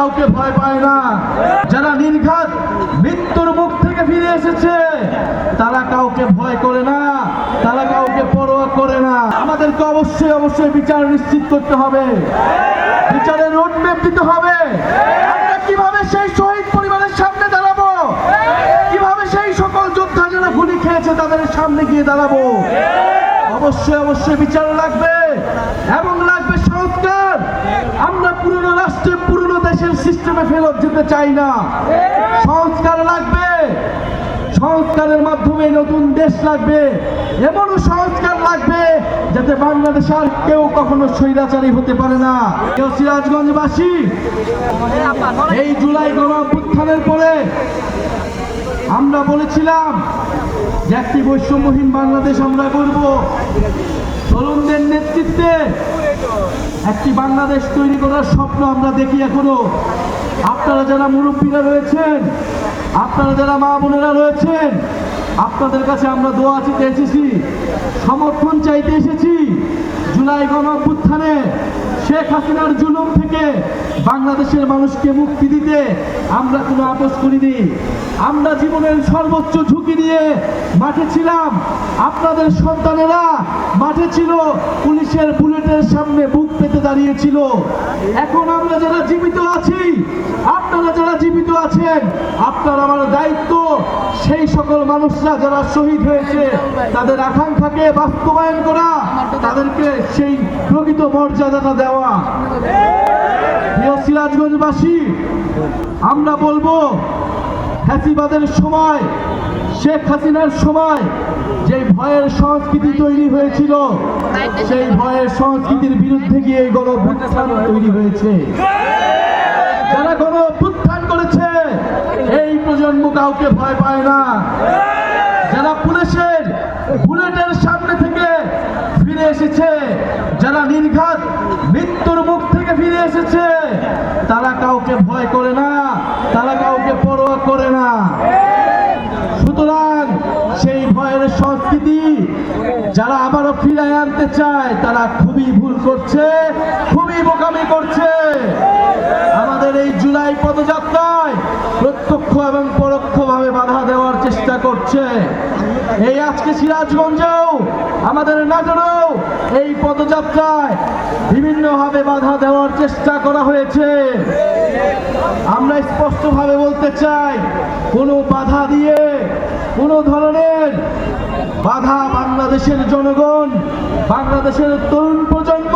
কাউকে ভয় পায় না। যারা নির্ঘাত মৃত্যুর মুখ থেকে ফিরে এসেছে তারা কাউকে ভয় করে না, তারা কাউকে পরোয়া করে না। আমাদেরকে অবশ্যই অবশ্যই বিচার নিশ্চিত করতে হবে, বিচারের রোডম্যাপ দিতে হবে। আমরা কিভাবে সেই শহীদ পরিবারের সামনে দাঁড়াবো, কিভাবে সেই সকল যোদ্ধা যারা গুলি খেয়েছে তাদের সামনে গিয়ে দাঁড়াবো। অবশ্যই অবশ্যই বিচার লাগবে এবং লাগবে সংস্কার। আমরা পুরনো রাষ্ট্রে পুরনো দেশের সিস্টেমে ফেরত যেতে চাই না। সংস্কার লাগবে, সংস্কারের মাধ্যমে নতুন দেশ লাগবে। এমনও সংস্কার লাগবে যাতে বাংলাদেশ আর কেউ কখনো স্বৈরাচারী হতে পারে না। কেউ সিরাজগঞ্জবাসী এই জুলাই গণঅভ্যুত্থানের পরে আমরা বলেছিলাম যে একটি বৈষম্যহীন বাংলাদেশ আমরা করব। তরুণদের নেতৃত্বে একটি বাংলাদেশ তৈরি করার স্বপ্ন আমরা দেখি এখনো। আপনারা যারা মুরব্বীরা রয়েছেন, আপনারা যারা মা বোনেরা রয়েছেন, আপনাদের কাছে আমরা দোয়া চাইতে এসেছি, সমর্থন চাইতে এসেছি। জুলাই গণঅভ্যুত্থানে শেখ হাসিনার জুলুম থেকে বাংলাদেশের মানুষকে মুক্তি দিতে আমরা কোনো আপোষ করিনি। আমরা জীবনের সর্বোচ্চ ঝুঁকি নিয়ে মাঠে ছিলাম। আপনাদের সন্তানেরা মাঠে ছিল, পুলিশের বুলেটের সামনে বুক পেতে দাঁড়িয়েছিল। এখন আমরা যারা জীবিত আছি, আপনারা যারা জীবিত আছেন, আপনার আমার দায়িত্ব সেই সকল মানুষরা যারা শহীদ হয়েছে তাদের আকাঙ্ক্ষাকে বাস্তবায়ন করা, তাদেরকে সেই প্রকৃত মর্যাদাটা দেওয়া। প্রিয় সিরাজগঞ্জবাসী, আমরা বলবো ফ্যাসিবাদের সময়, শেখ হাসিনার সময় যে ভয়ের সংস্কৃতি তৈরি হয়েছিল, সেই ভয়ের সংস্কৃতির বিরুদ্ধে গিয়ে এই গণঅভ্যুত্থান তৈরি হয়েছে। যারা গণঅভ্যুত্থান করেছে এই প্রজন্ম কাউকে ভয় পায় না। যারা পুলিশের বুলেটের সামনে থেকে ফিরে এসেছে, যারা নির্ঘাত মৃত্যুর মুখ থেকে ফিরে এসেছে তারা কাউকে ভয় করে না, তারা কাউকে পরোয়া করে না। সুতরাং সেই ভয়ের সংস্কৃতি যারা আবারও ফিরিয়ে আনতে চায় তারা খুবই ভুল করছে, খুবই বোকামি করছে। আমাদের এই জুলাই পদযাত্রায় প্রত্যক্ষ এবং পরোক্ষভাবে বাধা দেওয়ার চেষ্টা করছে। এই আজকে সিরাজগঞ্জেও, আমাদের নাটোরেও এই পদযাত্রায় বিভিন্নভাবে বাধা দেওয়ার চেষ্টা করা হয়েছে। আমরা স্পষ্টভাবে বলতে চাই, কোনো বাধা দিয়ে, কোনো ধরনের বাধা বাংলাদেশের জনগণ, বাংলাদেশের তরুণ প্রজন্ম